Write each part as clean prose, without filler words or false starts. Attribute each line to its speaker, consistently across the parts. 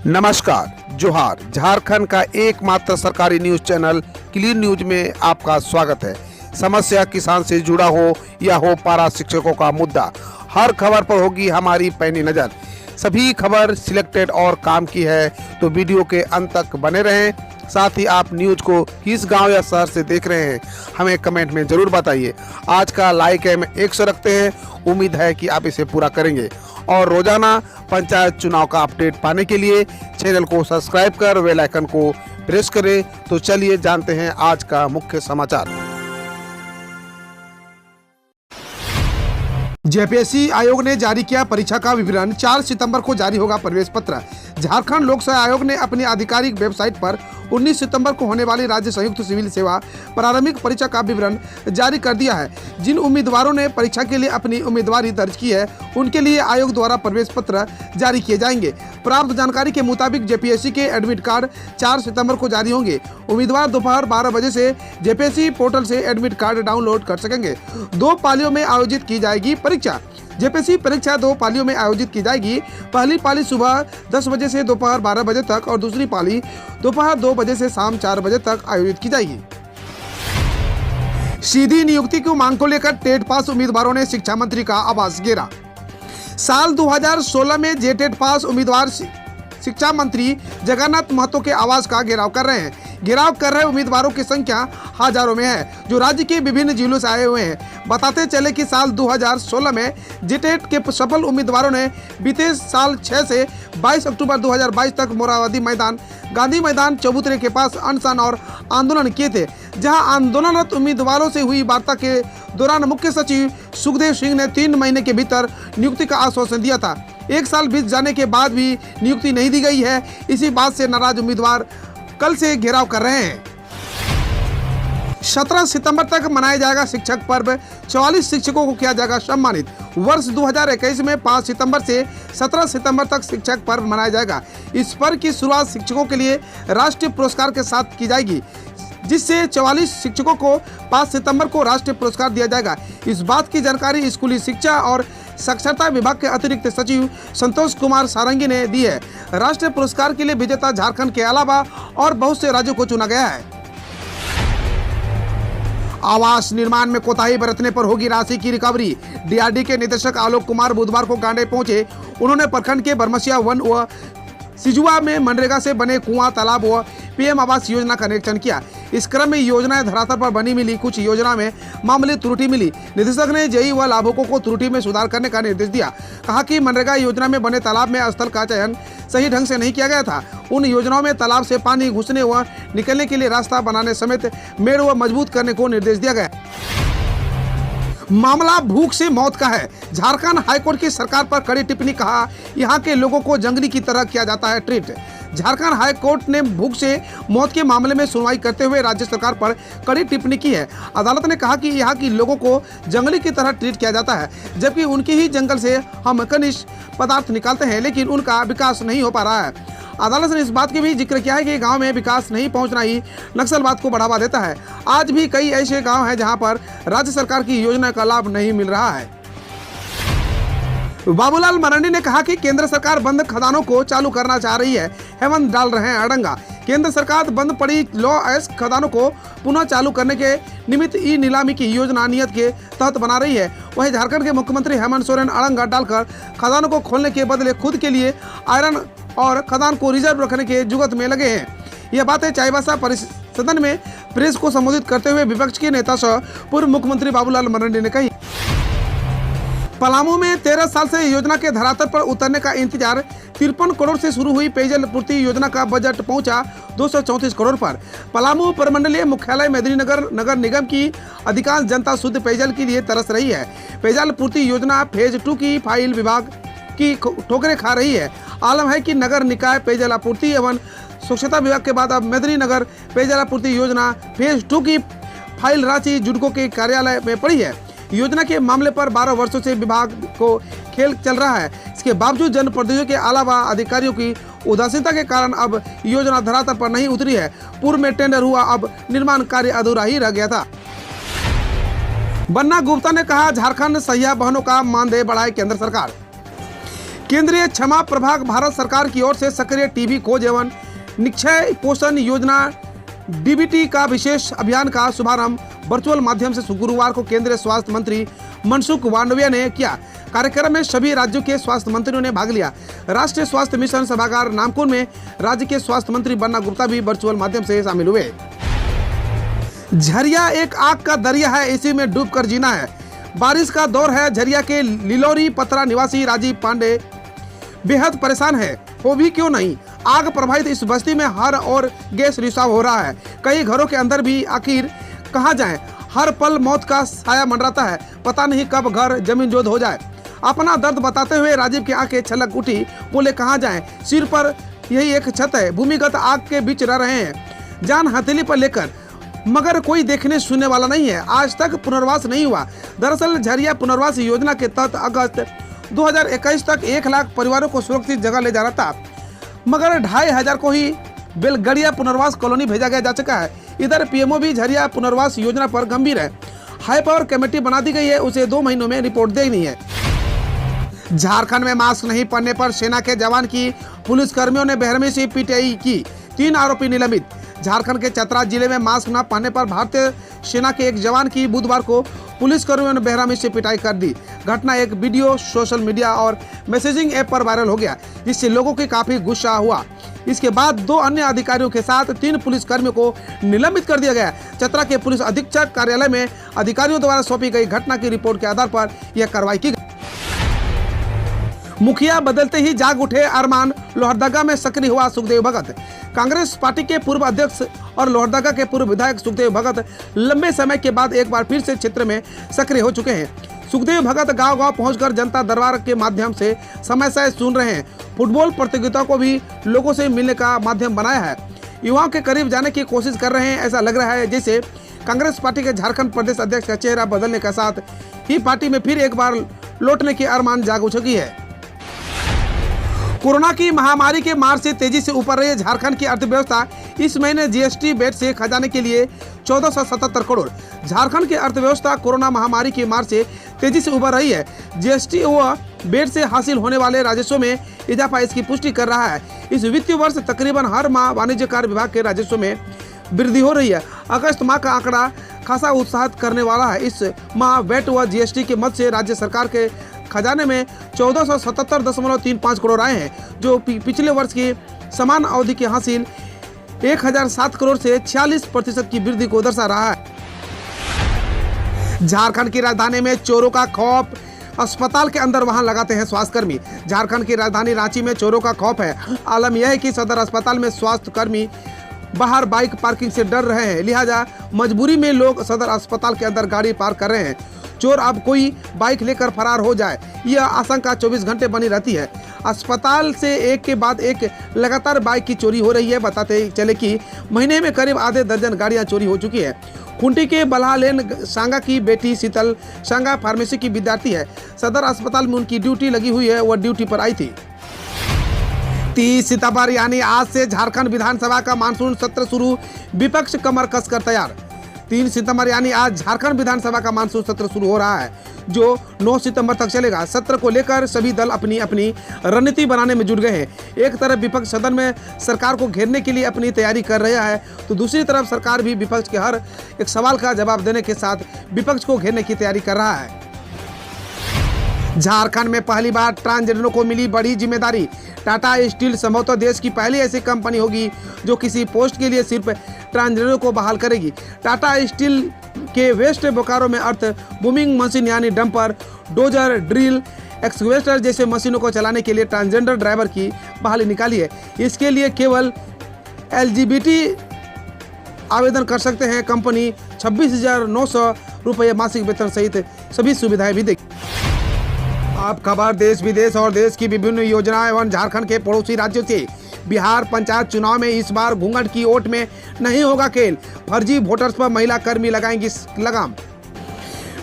Speaker 1: नमस्कार, जोहार। झारखंड का एकमात्र सरकारी न्यूज चैनल क्लीन न्यूज में आपका स्वागत है। समस्या किसान से जुड़ा हो या हो पारा शिक्षकों का मुद्दा, हर खबर पर होगी हमारी पैनी नज़र। सभी खबर सिलेक्टेड और काम की है, तो वीडियो के अंत तक बने रहें। साथ ही आप न्यूज को किस गांव या शहर से देख रहे हैं, हमें कमेंट में ज़रूर बताइए। आज का लाइक है 100 रखते हैं, उम्मीद है कि आप इसे पूरा करेंगे। और रोजाना पंचायत चुनाव का अपडेट पाने के लिए चैनल को सब्सक्राइब कर बेल आइकन को प्रेस करें। तो चलिए जानते हैं आज का मुख्य समाचार। जेपीएससी आयोग ने जारी किया परीक्षा का विवरण। 4 सितंबर को जारी होगा प्रवेश पत्र। झारखंड लोक सेवा आयोग ने अपनी आधिकारिक वेबसाइट पर 19 सितंबर को होने वाली राज्य संयुक्त सिविल सेवा प्रारंभिक परीक्षा का विवरण जारी कर दिया है। जिन उम्मीदवारों ने परीक्षा के लिए अपनी उम्मीदवारी दर्ज की है, उनके लिए आयोग द्वारा प्रवेश पत्र जारी किए जाएंगे। प्राप्त जानकारी के मुताबिक जेपीएससी के एडमिट कार्ड 4 सितंबर को जारी होंगे। उम्मीदवार दोपहर 12 बजे से जेपीएससी पोर्टल से एडमिट कार्ड डाउनलोड कर सकेंगे। 2 पालियों में आयोजित की जाएगी परीक्षा। जेपीएससी परीक्षा 2 पालियों में आयोजित की जाएगी। पहली पाली सुबह 10 बजे से दोपहर 12 बजे तक और दूसरी पाली दोपहर 2 बजे से शाम 4 बजे तक आयोजित की जाएगी। सीधी नियुक्ति की मांग को लेकर टेट पास उम्मीदवारों ने शिक्षा मंत्री का आवास घेरा। साल 2016 में जेटेट पास उम्मीदवार शिक्षा मंत्री जगन्नाथ महतो के आवास का घेराव कर रहे हैं। घेराव कर रहे उम्मीदवारों की संख्या हजारों में है, जो राज्य के विभिन्न जिलों से आए हुए हैं। बताते चले कि साल 2016 में जेटेट के सफल उम्मीदवारों ने बीते साल 6 से 22 अक्टूबर 2022 तक मोराबादी मैदान, गांधी मैदान, चबूतरे के पास अनशन और आंदोलन किए थे। जहां आंदोलनरत उम्मीदवारों से हुई वार्ता के दौरान मुख्य सचिव सुखदेव सिंह ने 3 महीने के भीतर नियुक्ति का आश्वासन दिया था। 1 साल बीत जाने के बाद भी नियुक्ति नहीं दी गई है। इसी बात से नाराज उम्मीदवार कल से घेराव कर रहे हैं। 17 सितंबर तक मनाया जाएगा शिक्षक पर्व। 44 शिक्षकों को किया जाएगा सम्मानित। वर्ष 2021 में 5 सितंबर से 17 सितंबर तक शिक्षक पर्व मनाया जाएगा। इस पर्व की शुरुआत शिक्षकों के लिए राष्ट्रीय पुरस्कार के साथ की जाएगी, जिससे 44 शिक्षकों को 5 सितंबर को राष्ट्रीय पुरस्कार दिया जाएगा। इस बात की जानकारी स्कूली शिक्षा और साक्षरता विभाग के अतिरिक्त सचिव संतोष कुमार सारंगी ने दी है। राष्ट्रीय पुरस्कार के लिए विजेता झारखंड के अलावा और बहुत से राज्यों को चुना गया है। आवास निर्माण में कोताही बरतने पर होगी राशि की रिकवरी। डीआरडी के निदेशक आलोक कुमार बुधवार को गांडे पहुंचे। उन्होंने प्रखंड के बरमसिया वन व सिजुआ में मनरेगा से बने कुआं, तालाब व पीएम आवास योजना का निरीक्षण किया। इस क्रम में योजनाएं धरातल पर बनी मिली, कुछ योजना में मामूली त्रुटि मिली। निदेशक ने जेई व लाभुकों को त्रुटि में सुधार करने का निर्देश दिया। कहा कि मनरेगा योजना में बने तालाब में स्थल का चयन सही ढंग से नहीं किया गया था। उन योजनाओं में तालाब से पानी घुसने व निकलने के लिए रास्ता बनाने समेत मेड़ व मजबूत करने को निर्देश दिया गया। मामला भूख से मौत का है। झारखंड हाईकोर्ट की सरकार पर कड़ी टिप्पणी। कहा, यहाँ के लोगों को जंगली की तरह किया जाता है ट्रीट। झारखंड हाईकोर्ट ने भूख से मौत के मामले में सुनवाई करते हुए राज्य सरकार पर कड़ी टिप्पणी की है। अदालत ने कहा कि यहाँ की लोगों को जंगली की तरह ट्रीट किया जाता है, जबकि उनके ही जंगल से हम खनिज पदार्थ निकालते हैं, लेकिन उनका विकास नहीं हो पा रहा है। अदालत ने इस बात की भी जिक्र किया है कि गांव में विकास नहीं पहुंचना ही नक्सलवाद को बढ़ावा देता है। आज भी कई ऐसे गांव हैं जहां पर राज्य सरकार की योजना का लाभ नहीं मिल रहा है। बाबूलाल मरांडी ने कहा कि केंद्र सरकार बंद खदानों को चालू करना चाह रही है। हेमंत डाल रहे हैं अड़ंगा। केंद्र सरकार बंद पड़ी लॉ एस खदानों को पुनः चालू करने के निमित्त ई नीलामी की योजना नियत के तहत बना रही है। वहीं झारखंड के मुख्यमंत्री हेमंत सोरेन अड़ंगा डालकर खदानों को खोलने के बदले खुद के लिए आयरन और खदान को रिजर्व रखने के जुगत में लगे हैं। यह बातें चाईबासा परिसदन में प्रेस को संबोधित करते हुए विपक्ष के नेता सह पूर्व मुख्यमंत्री बाबूलाल मरांडी ने कही। पलामू में 13 साल से योजना के धरातल पर उतरने का इंतजार। 53 करोड़ से शुरू हुई पेयजल पूर्ति योजना का बजट पहुंचा 234 करोड़ पर। पलामू प्रमंडलीय मुख्यालय मेदिनीनगर नगर निगम की अधिकांश जनता शुद्ध पेयजल के लिए तरस रही है। पेयजल पूर्ति योजना फेज 2 की फाइल विभाग की ठोकरें खा रही है। आलम है कि नगर निकाय पेयजल आपूर्ति एवं स्वच्छता विभाग के बाद अब मेदिनीनगर पेयजल आपूर्ति योजना फेज 2 की फाइल रांची जुडको के कार्यालय में पड़ी है। योजना के मामले पर 12 वर्षों से विभाग को खेल चल रहा है। इसके बावजूद जनप्रतिनिधियों के अलावा अधिकारियों की उदासीनता के कारण अब योजना धरातल पर नहीं उतरी है। पूर्व में टेंडर हुआ, अब निर्माण कार्य अधूरा ही रह गया था। बन्ना गुप्ता ने कहा, झारखंड सहिया बहनों का मानदेय बढ़ाए केंद्र सरकार। केंद्रीय क्षमा प्रभाग भारत सरकार की ओर से सक्रिय टीबी खोज एवं निक्षय पोषण योजना डीबीटी का विशेष अभियान का शुभारंभ वर्चुअल माध्यम से गुरुवार को केंद्रीय स्वास्थ्य मंत्री मनसुख मांडविया ने किया। कार्यक्रम में सभी राज्यों के स्वास्थ्य मंत्रियों ने भाग लिया। राष्ट्रीय स्वास्थ्य मिशन सभागार नामकुम में राज्य के स्वास्थ्य मंत्री बन्ना गुप्ता भी वर्चुअल माध्यम से शामिल हुए। झरिया एक आग का दरिया है, इसी में डूबकर जीना है। बारिश का दौर है। झरिया के लिलोरी पतरा निवासी राजीव पांडे बेहद परेशान है। वो भी क्यों नहीं, आग प्रभावित इस बस्ती में हर और गैस रिसाव हो रहा है। कई घरों के अंदर भी आखिर कहां जाएं? हर पल मौत का साया मंडराता है। पता नहीं कब घर जमीन जोद हो जाए। अपना दर्द बताते हुए राजीव की आंखें छलक उठी। बोले कहां जाएं? सिर पर यही एक छत है। भूमिगत आग के बीच रह रहे हैं, जान हथेली पर लेकर, मगर कोई देखने सुनने वाला नहीं है। आज तक पुनर्वास नहीं हुआ। दरअसल झरिया पुनर्वास योजना के तहत अगस्त 2021 तक 1 लाख परिवारों को सुरक्षित जगह ले जाना था, मगर 2500 को ही बेलगड़िया पुनर्वास कॉलोनी भेजा गया जा चुका है। इधर पीएमओ भी झरिया पुनर्वास योजना पर गंभीर है। हाई पावर कमेटी बना दी गई है, उसे 2 महीनों में रिपोर्ट देनी है। झारखंड में मास्क नहीं पहनने पर सेना के जवान की पुलिस कर्मियों ने बेरहमी से पिटाई की। 3 आरोपी निलंबित। झारखंड के चतरा जिले में मास्क न पहनने पर भारतीय सेना के एक जवान की बुधवार को पुलिस कर्मियों ने बेरहमी से पिटाई कर दी। घटना एक वीडियो सोशल मीडिया और मैसेजिंग ऐप पर वायरल हो गया, जिससे लोगों की काफी गुस्सा हुआ। इसके बाद 2 अन्य अधिकारियों के साथ 3 पुलिस कर्मियों को निलंबित कर दिया गया। चतरा के पुलिस अधीक्षक कार्यालय में अधिकारियों द्वारा सौंपी गई घटना की रिपोर्ट के आधार पर यह कार्रवाई की गई। मुखिया बदलते ही जाग उठे अरमान, लोहरदगा में सक्रिय हुआ सुखदेव भगत। कांग्रेस पार्टी के पूर्व अध्यक्ष और लोहरदगा के पूर्व विधायक सुखदेव भगत लंबे समय के बाद एक बार फिर से क्षेत्र में सक्रिय हो चुके हैं। सुखदेव भगत गांव-गांव पहुंचकर जनता दरबार के माध्यम से समस्याएं सुन रहे हैं। फुटबॉल प्रतियोगिता को भी लोगों से मिलने का माध्यम बनाया है। युवाओं के करीब जाने की कोशिश कर रहे हैं। ऐसा लग रहा है जैसे कांग्रेस पार्टी के झारखंड प्रदेश अध्यक्ष का चेहरा बदलने के साथ ही पार्टी में फिर एक बार लौटने की अरमान जाग उठी है। कोरोना की महामारी के मार से तेजी से ऊपर रही झारखंड की अर्थव्यवस्था इस महीने जीएसटी बेट से खजाने के लिए 1477 करोड़। झारखंड की अर्थव्यवस्था कोरोना महामारी की मार से तेजी से उभर रही है। जीएसटी व बेट से हासिल होने वाले राजस्व में इजाफा इसकी पुष्टि कर रहा है। इस वित्तीय वर्ष तकरीबन हर माह वाणिज्य कार्य विभाग के राजस्व में वृद्धि हो रही है। अगस्त माह का आंकड़ा खासा उत्साहित करने वाला है। इस माह वेट व जीएसटी के मद से राज्य सरकार के खजाने में 1477.35 करोड़ आए हैं, जो पिछले वर्ष की समान अवधि के हासिल 1007 करोड़ से 46% की वृद्धि को दर्शा रहा है। झारखंड की राजधानी में चोरों का खौफ। अस्पताल के अंदर वाहन लगाते हैं स्वास्थ्यकर्मी। झारखंड की राजधानी रांची में चोरों का खौफ है। आलम यह है कि सदर अस्पताल में स्वास्थ्यकर्मी बाहर बाइक पार्किंग से डर रहे हैं, लिहाजा मजबूरी में लोग सदर अस्पताल के अंदर गाड़ी पार्क कर रहे हैं। चोर अब कोई बाइक लेकर फरार हो जाए, यह आशंका 24 घंटे बनी रहती है। अस्पताल से एक के बाद एक लगातार बाइक की चोरी हो रही है। बताते चले कि महीने में करीब आधे दर्जन गाड़ियां चोरी हो चुकी है। खूंटी के बल्हालेन सांगा की बेटी शीतल सांगा फार्मेसी की विद्यार्थी है। सदर अस्पताल में उनकी ड्यूटी लगी हुई है, वह ड्यूटी पर आई थी। 30 सितंबर यानी आज से झारखंड विधानसभा का मानसून सत्र शुरू। विपक्ष कमर कसकर तैयार। 3 सितंबर यानी आज झारखंड विधानसभा का मानसून सत्र शुरू हो रहा है, जो 9 सितंबर तक चलेगा। सत्र को लेकर सभी दल अपनी अपनी रणनीति बनाने में जुट गए हैं। एक तरफ विपक्ष सदन में सरकार को घेरने के लिए अपनी तैयारी कर रहा है, तो दूसरी तरफ सरकार भी विपक्ष के हर एक सवाल का जवाब देने के साथ विपक्ष को घेरने की तैयारी कर रहा है। झारखंड में पहली बार ट्रांसजेंडरों को मिली बड़ी जिम्मेदारी। टाटा स्टील संभवतः देश की पहली ऐसी कंपनी होगी जो किसी पोस्ट के लिए सिर्फ ट्रांसजेंडरों को बहाल करेगी। टाटा स्टील के वेस्ट बोकारो में अर्थ बूमिंग मशीन यानी डंपर, डोजर, ड्रिल, एक्सकवेटर जैसे मशीनों को चलाने के लिए ट्रांसजेंडर ड्राइवर की बहाली निकाली है। इसके लिए केवल LGBT आवेदन कर सकते हैं। कंपनी 26,900 रुपये मासिक वेतन सहित सभी सुविधाएं भी देगी। अब खबर देश विदेश और देश की विभिन्न योजनाएं एवं झारखंड के पड़ोसी राज्यों से। बिहार पंचायत चुनाव में इस बार घूंघट की ओट में नहीं होगा खेल। फर्जी वोटर्स पर महिला कर्मी लगाएंगी लगाम।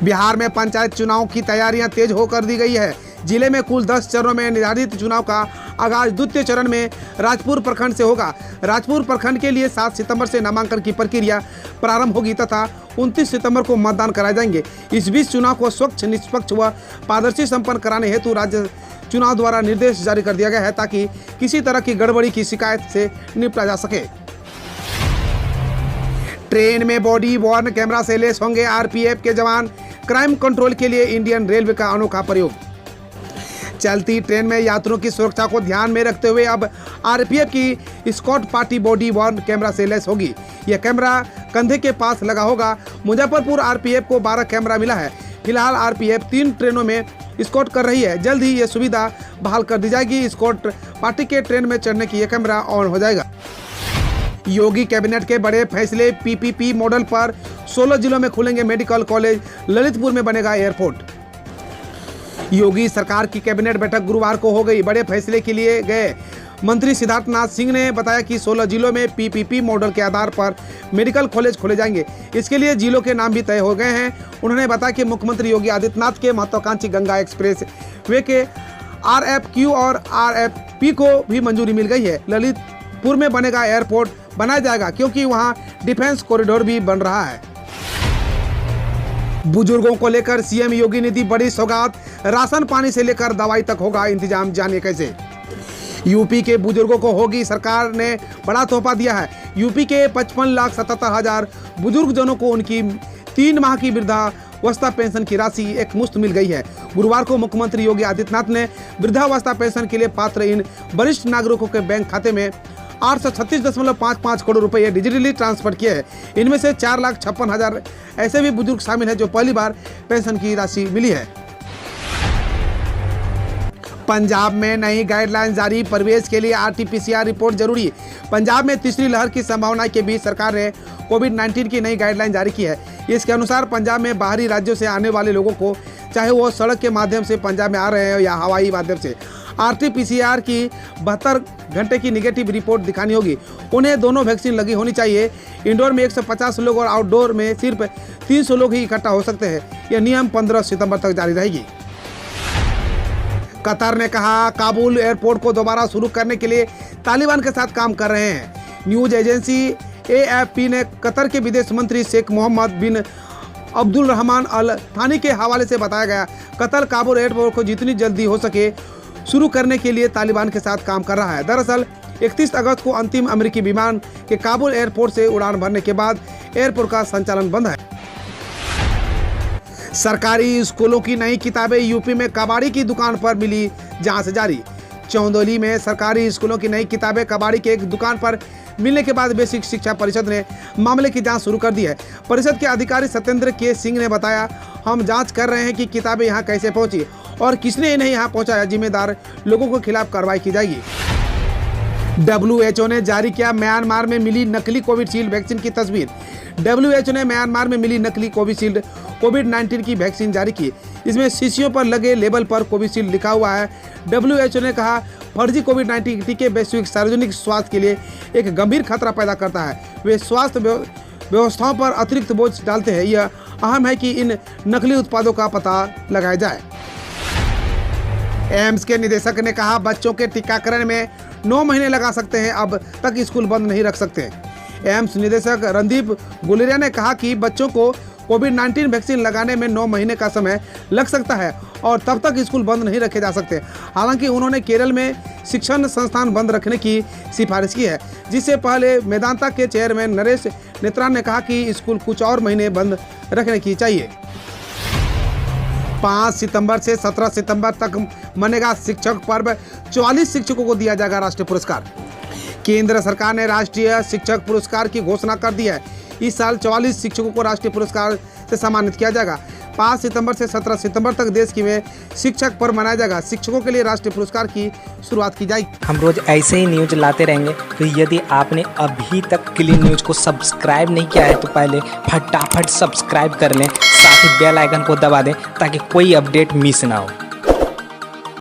Speaker 1: बिहार में पंचायत चुनाव की तैयारियां तेज हो कर दी गई है। जिले में कुल 10 चरणों में निर्धारित चुनाव का आगाज द्वितीय चरण में राजपुर प्रखंड से होगा। राजपुर प्रखंड के लिए 7 सितंबर से नामांकन की प्रक्रिया प्रारंभ होगी तथा 29 सितंबर को मतदान कराए जाएंगे। इस बीच चुनाव को स्वच्छ, निष्पक्ष व पारदर्शी संपन्न कराने हेतु राज्य चुनाव द्वारा निर्देश जारी कर दिया गया है ताकि किसी तरह की गड़बड़ी की शिकायत से निपटा जा सके। ट्रेन में बॉडी वॉर्न कैमरा से लैस होंगे आरपीएफ के जवान, क्राइम कंट्रोल के लिए इंडियन रेलवे का अनोखा प्रयोग। चलती ट्रेन में यात्रियों की सुरक्षा को ध्यान में रखते हुए अब आरपीएफ की escort party body worn camera से लैस होगी। यह कैमरा कंधे के पास लगा होगा। मुजफ्फरपुर आरपीएफ को 12 कैमरा मिला है। फिलहाल आरपीएफ 3 ट्रेनों में स्कॉट कर रही है। जल्द ही यह सुविधा बहाल कर दी जाएगी। स्कॉट पार्टी के ट्रेन में चढ़ने की यह कैमरा ऑन हो जाएगा। योगी कैबिनेट के बड़े फैसले, पीपीपी मॉडल पर 16 जिलों में खुलेंगे मेडिकल कॉलेज, ललितपुर में बनेगा एयरपोर्ट। योगी सरकार की कैबिनेट बैठक गुरुवार को हो गई। बड़े फैसले के लिए गए मंत्री सिद्धार्थनाथ सिंह ने बताया कि 16 जिलों में पीपीपी मॉडल के आधार पर मेडिकल कॉलेज खोले जाएंगे। इसके लिए जिलों के नाम भी तय हो गए हैं। उन्होंने बताया कि मुख्यमंत्री योगी आदित्यनाथ के महत्वाकांक्षी गंगा एक्सप्रेस वे के RFQ और RFP को भी मंजूरी मिल गई है। ललितपुर में बनेगा एयरपोर्ट बनाया जाएगा क्योंकि वहां डिफेंस कॉरिडोर भी बन रहा है। बुजुर्गों को लेकर सीएम योगी ने दी बड़ी सौगात। राशन पानी से लेकर दवाई तक होगा इंतजाम, जानिए कैसे। यूपी के बुजुर्गों को होगी सरकार ने बड़ा तोहफा दिया है। यूपी के 55,77,000 बुजुर्ग जनों को उनकी 3 माह की वृद्धावस्था पेंशन की राशि एक मुश्त मिल गई है। गुरुवार को मुख्यमंत्री योगी आदित्यनाथ ने वृद्धावस्था पेंशन के लिए पात्र इन वरिष्ठ नागरिकों के बैंक खाते में 836.55 करोड़ रुपए डिजिटली ट्रांसफर किए हैं। इनमें से 4,56,000 ऐसे भी बुजुर्ग शामिल हैं जो पहली बार पेंशन की राशि मिली है। पंजाब में नई गाइडलाइन जारी, प्रवेश के लिए RT-PCR रिपोर्ट जरूरी। पंजाब में तीसरी लहर की संभावना के बीच सरकार ने कोविड-19 की नई गाइडलाइन जारी की है। इसके अनुसार पंजाब में बाहरी राज्यों से आने वाले लोगों को, चाहे वो सड़क के माध्यम से पंजाब में आ रहे हैं या हवाई माध्यम से, RT-PCR की 72 घंटे की निगेटिव रिपोर्ट दिखानी होगी। उन्हें दोनों वैक्सीन लगी होनी चाहिए। इंडोर में 150 लोग और आउटडोर में सिर्फ 300 लोग ही इकट्ठा हो सकते हैं। यह नियम 15 सितंबर तक जारी रहेगी। कतर ने कहा काबुल एयरपोर्ट को दोबारा शुरू करने के लिए तालिबान के साथ काम कर रहे हैं। न्यूज एजेंसी AFP ने कतर के विदेश मंत्री शेख मोहम्मद बिन अब्दुलरहमान अल थानी के हवाले से बताया गया, कतर काबुल एयरपोर्ट को जितनी जल्दी हो सके शुरू करने के लिए तालिबान के साथ काम कर रहा है। दरअसल 31 अगस्त को अंतिम अमेरिकी विमान के काबुल एयरपोर्ट से उड़ान भरने के बाद एयरपोर्ट का संचालन बंद है। सरकारी स्कूलों की नई किताबें, यूपी में कबाड़ी की दुकान पर मिली जांच जारी। चौंदौली में सरकारी स्कूलों की नई किताबें कबाड़ी के एक दुकान पर मिलने के बाद बेसिक शिक्षा परिषद ने मामले की जांच शुरू कर दी है। परिषद के अधिकारी सत्येंद्र के सिंह ने बताया, हम जांच कर रहे हैं कि किताबें यहां कैसे पहुंची और किसने इन्हें यहां पहुंचाया। जिम्मेदार लोगों के खिलाफ कार्रवाई की जाएगी। WHO ने जारी किया म्यांमार में मिली नकली कोविशील्ड वैक्सीन की तस्वीर। WHO ने म्यांमार में मिली नकली कोविशील्ड कोविड-19 की वैक्सीन जारी की। इसमें शीशियों पर लगे लेबल पर कोविशील्ड लिखा हुआ है। WHO ने कहा फर्जी कोविड-19 टीके वैश्विक सार्वजनिक स्वास्थ्य के लिए एक गंभीर खतरा पैदा करता है। वे स्वास्थ्य व्यवस्थाओं पर अतिरिक्त बोझ डालते हैं। यह अहम है कि इन नकली उत्पादों का पता लगाया जाए। एम्स के निदेशक ने कहा बच्चों के टीकाकरण में 9 महीने लगा सकते हैं, अब तक स्कूल बंद नहीं रख सकते। एम्स निदेशक रणदीप गुलेरिया ने कहा कि बच्चों को कोविड-19 वैक्सीन लगाने में 9 महीने का समय लग सकता है और तब तक स्कूल बंद नहीं रखे जा सकते। हालांकि उन्होंने केरल में शिक्षण संस्थान बंद रखने की सिफारिश की है, जिससे पहले मेदांता के चेयरमैन नरेश नेत्रान ने कहा कि स्कूल कुछ और महीने बंद रखने की चाहिए। 5 सितंबर से 17 सितंबर तक मनेगा शिक्षक पर्व। 44 शिक्षकों को दिया जाएगा राष्ट्रीय पुरस्कार। केंद्र सरकार ने राष्ट्रीय शिक्षक पुरस्कार की घोषणा कर दी है। इस साल 44 शिक्षकों को राष्ट्रीय पुरस्कार से सम्मानित किया जाएगा। 5 सितंबर से 17 सितंबर तक देश में शिक्षक पर्व मनाया जाएगा। शिक्षकों के लिए राष्ट्रीय पुरस्कार की शुरुआत की जाएगी।
Speaker 2: हम रोज ऐसे ही न्यूज लाते रहेंगे, तो यदि आपने अभी तक क्लीन न्यूज को सब्सक्राइब नहीं किया है तो पहले फटाफट सब्सक्राइब कर लें, साथ ही बेल आइकन को दबा दें ताकि कोई अपडेट मिस ना हो।